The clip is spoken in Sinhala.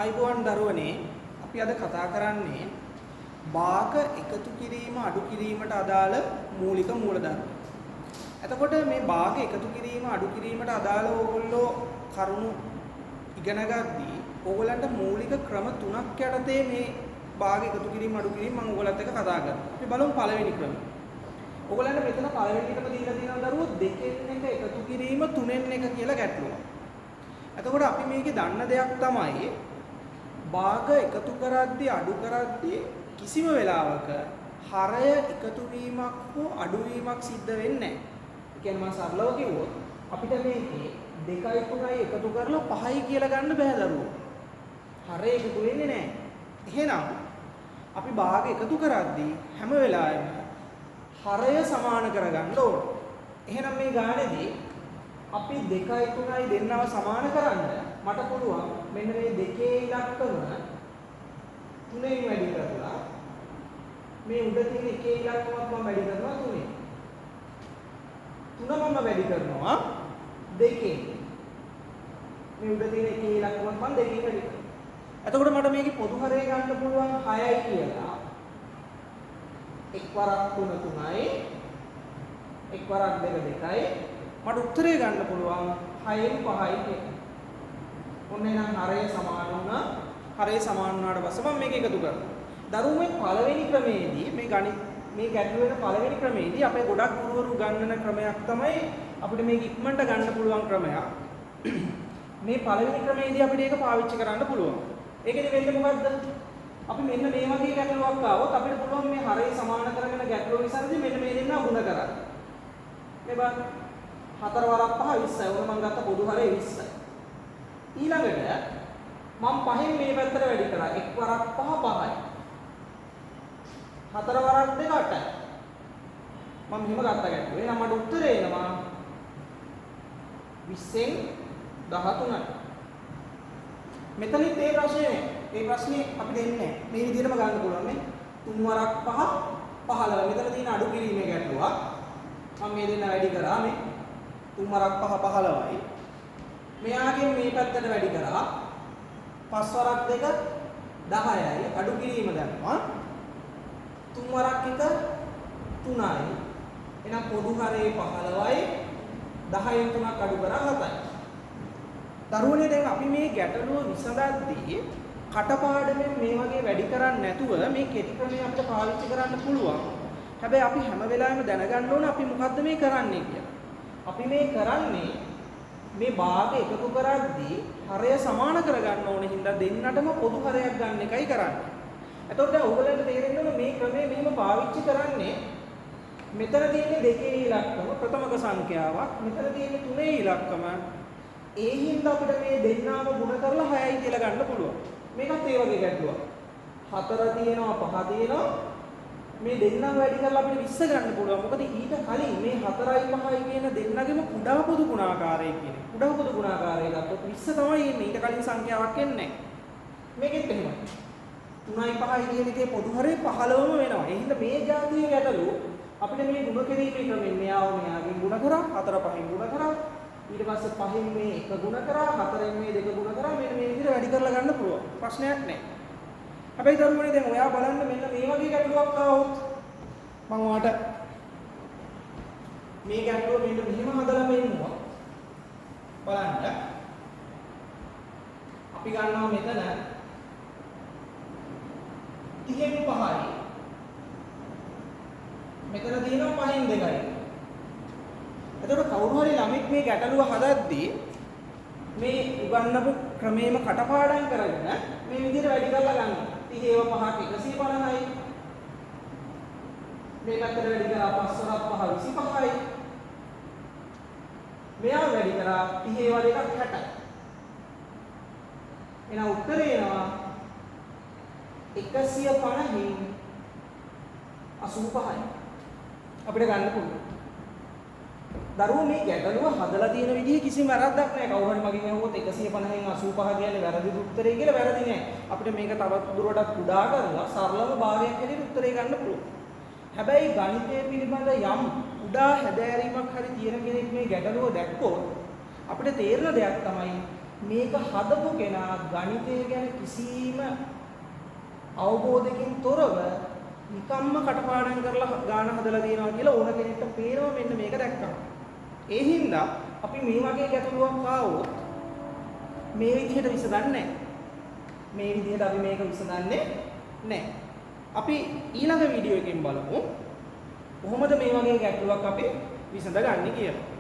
අයිබෝන් දරුවනේ අපි අද කතා කරන්නේ භාග එකතු කිරීම අඩු කිරීමට අදාළ මූලික මූලධර්ම. එතකොට මේ භාග එකතු කිරීම අඩු කිරීමට අදාළ ඕගොල්ලෝ කරුණු ඉගෙන ගද්දී ඕගොල්ලන්ට මූලික ක්‍රම තුනක් යටතේ මේ භාග එකතු කිරීම අඩු කිරීම මම ඕගොල්ලන්ත් එක්ක කතා කරනවා. අපි බලමු පළවෙනි ක්‍රමය. ඕගොල්ලන්ට මෙතන පළවෙනි ක්‍රම දීලා තියෙනවා දරුවෝ දෙකෙන් එක එකතු කිරීම තුනෙන් එක කියලා ගැටලුවක්. එතකොට අපි මේකේ දන්න දෙයක් තමයි භාග එකතු කරද්දී අඩු කරද්දී කිසිම වෙලාවක හරය එකතු වීමක් හෝ අඩු වීමක් සිද්ධ වෙන්නේ නැහැ. ඒ කියන්නේ මම සරලව කිව්වොත් අපිට මේකේ 2යි 3යි එකතු කරලා 5යි කියලා ගන්න බෑ දරුවෝ. හරය එකතු වෙන්නේ නැහැ. එහෙනම් අපි භාග එකතු කරද්දී හැම වෙලාවෙම හරය සමාන කරගන්න ඕන. එහෙනම් මේ ගානේදී අපි 2යි 3යි දෙන්නව සමාන කරන්න මට පුළුවන් මෙන්න මේ දෙකේ ඉලක්කම 3ෙන් වැඩි කරලා මේ උඩ තියෙන එකේ ඉලක්කමත් මම වැඩි කරනවා 3ෙන්. 3 මම වැඩි කරනවා 2කින්. මේ උඩ තියෙන එකේ ඉලක්කමත් මම 2කින් වැඩි කරනවා. එතකොට මට මේකේ පොදු හරය ගන්න පුළුවන් 6යි කියලා. එක් වරක් 3 3යි එක් වරක් 2 2යි මට උත්තරේ ගන්න පුළුවන් 6න් 5යි කියලා. ඔන්න එහෙනම් හරය සමාන වුණා. හරය සමාන වුණාට පස්සේ මම මේක එකතු කරනවා. දරුවෝ මේ පළවෙනි ක්‍රමයේදී මේ ගණිත මේ ගැටලුව වෙන පළවෙනි ක්‍රමයේදී අපේ ගොඩක් ගුරුවරු ගන්නන ක්‍රමයක් තමයි අපිට මේක ඉක්මනට ගන්න පුළුවන් ක්‍රමයක්. මේ පළවෙනි ක්‍රමයේදී අපිට ඒක පාවිච්චි කරන්න පුළුවන්. ඒකෙදි වෙන්නේ මොකද්ද? අපි මෙන්න මේ වගේ ගැටලුවක් ආවොත් අපිට පුළුවන් මේ හරය සමාන කරගෙන ගැටලුව විසඳද්දී මෙන්න මේ දෙන්නා ගුණ කරන්න. මේ බලන්න 4 වරක් 5 20යි. ඕන මම ගත්ත පොදු හරය 20යි. ඊළඟට මම 5න් මේ පැත්තට වැඩි කරා. 1 වරක් 5 5යි. 4 වරක් 2 8යි. මම මෙහෙම ගත්ත ගැටලුව. එහෙනම් මට උත්තරේ එනවා 20න් 13යි. මෙතනිත් ඒ ප්‍රශ්නේ මේ ප්‍රශ්නේ අපිට එන්නේ මේ විදිහටම ගන්න පුළුවන් නේ. 3 වරක් 5 15. මෙතන තියෙන අඩු කිරීමේ ගැටලුවක්. මම මේ දෙන්න වැඩි කරා මේ 3 වරක් 5 15යි. මෙයාගෙන් මේ පැත්තට වැඩි කරා 5 වරක් 2 10යි. අඩු කිරීම ගන්නවා 3 වරක් 1 3යි. එහෙනම් පොදු හරේ 15යි 10න් 3ක් අඩු කරා 7යි. දරුවනේ දැන් අපි මේ ගැටලුව විසඳද්දී කටපාඩමෙන් මේ වගේ වැඩි කරන්නේ නැතුව මේ කෙටි ක්‍රමය අපිට පාවිච්චි කරන්න පුළුවන්. හැබැයි අපි හැම වෙලාවෙම දැනගන්න ඕන අපි මොකද්ද මේ කරන්නේ කියලා. අපි මේ කරන්නේ මේ භාග එකතු කරද්දී හරය සමාන කරගන්න ඕනේ හින්දා දෙන්නටම පොදු හරයක් ගන්න එකයි කරන්නේ. එතකොට දැන් ඔයගොල්ලන්ට තේරෙන්න ඕන මේ ක්‍රමය මෙහෙම පාවිච්චි කරන්නේ මෙතන තියෙන දෙකේ ඉලක්කම ප්‍රථමක සංඛ්‍යාවක් මෙතන තියෙන තුනේ ඉලක්කම ඒ හින්දා අපිට මේ දෙන්නාම ගුණ කරලා 6යි කියලා ගන්න පුළුවන්. මේකත් ඒ වගේ ගැටලුවක්. 4 තියෙනවා 5 තියෙනවා මේ දෙන්නා වැඩි කරලා අපිට 20 ගන්න පුළුවන්. මොකද ඊට කලින් මේ 4යි 5යි කියන දෙන්නගෙම කුඩා පොදු ගුණාකාරය කියන්නේ. කුඩා පොදු ගුණාකාරය ගත්තොත් 20 තමයි එන්නේ. ඊට කලින් සංඛ්‍යාවක් එන්නේ නැහැ. මේකෙත් එහෙමයි. 3යි 5යි කියන එකේ පොදු හරය 15ම වෙනවා. ඒ හින්දා මේ જાතියේ ගැටලු අපිට මේ ගුණ කිරීමේ ක්‍රමෙන් මෙයාගෙන් ගුණ කරා 4 5න් ගුණ කරා ඊට පස්සේ 5න් මේ 1 ගුණ කරා 4න් මේ 2 ගුණ කරා මෙන්න මේ විදිහට වැඩි කරලා ගන්න පුළුවන්. ප්‍රශ්නයක් නැහැ. හැබැයි දරුවනේ දැන් ඔයා බලන්න මෙන්න මේ වගේ ගැටලුවක් ආවොත් මම ඔයාලට මේ ගැටලුව මෙන්න මෙහෙම හදලා මෙන්නවා. බලන්න. අපි ගන්නවා මෙතන 30න් 5යි. මෙතන තියෙනවා 5න් 2යි. එතකොට කවුරු හරි ළමෙක් මේ ගැටලුව හදද්දී මේ උගන්නපු ක්‍රමේම කටපාඩම් කරගෙන මේ විදිහට වැඩි කරලා ගන්නවා. 30ව 5ක් 150යි. මේ පැත්තට වැඩි කරා 5 වරක් 5 25යි. මෙයා වැඩි කරා 30 වල එකක් 60යි. එහෙනම් උත්තරේ එනවා 150න් 85යි. අපිට ගන්න පුළුවන්. දරුවෝ මේ ගැටලුව හදලා තියෙන විදිහ කිසිම වැරද්දක් නැහැ. කවුරු හරි මගෙන් අහුවොත් 150න් 85 කියන්නේ වැරදි උත්තරේ කියලා වැරදි නෑ. අපිට මේක තවත් දුරටත් කුඩා කරලා සරලව භාගයක් හැටියට උත්තරේ ගන්න පුළුවන්. හැබැයි ගණිතය පිළිබඳ යම් කුඩා හැදෑරීමක් හරි තියෙන කෙනෙක් මේ ගැටලුව දැක්කොත් අපිට තේරෙන දෙයක් තමයි මේක හදපු කෙනා ගණිතය ගැන කිසිම අවබෝධයකින් තොරව නිකම්ම කටපාඩම් කරලා ගාන හදලා දිනවා කියලා ඕන කෙනෙක්ට පේනවා මෙන්න මේක දැක්කම. ඒ හින්දා අපි මේ වගේ ගැටලුවක් ආවොත් මේ විදිහට විසඳන්නේ නැහැ. මේ විදිහට අපි මේක විසඳන්නේ නැහැ. අපි ඊළඟ වීඩියෝ එකෙන් බලමු කොහොමද මේ වගේ ගැටලුවක් අපි විසඳගන්නේ කියලා.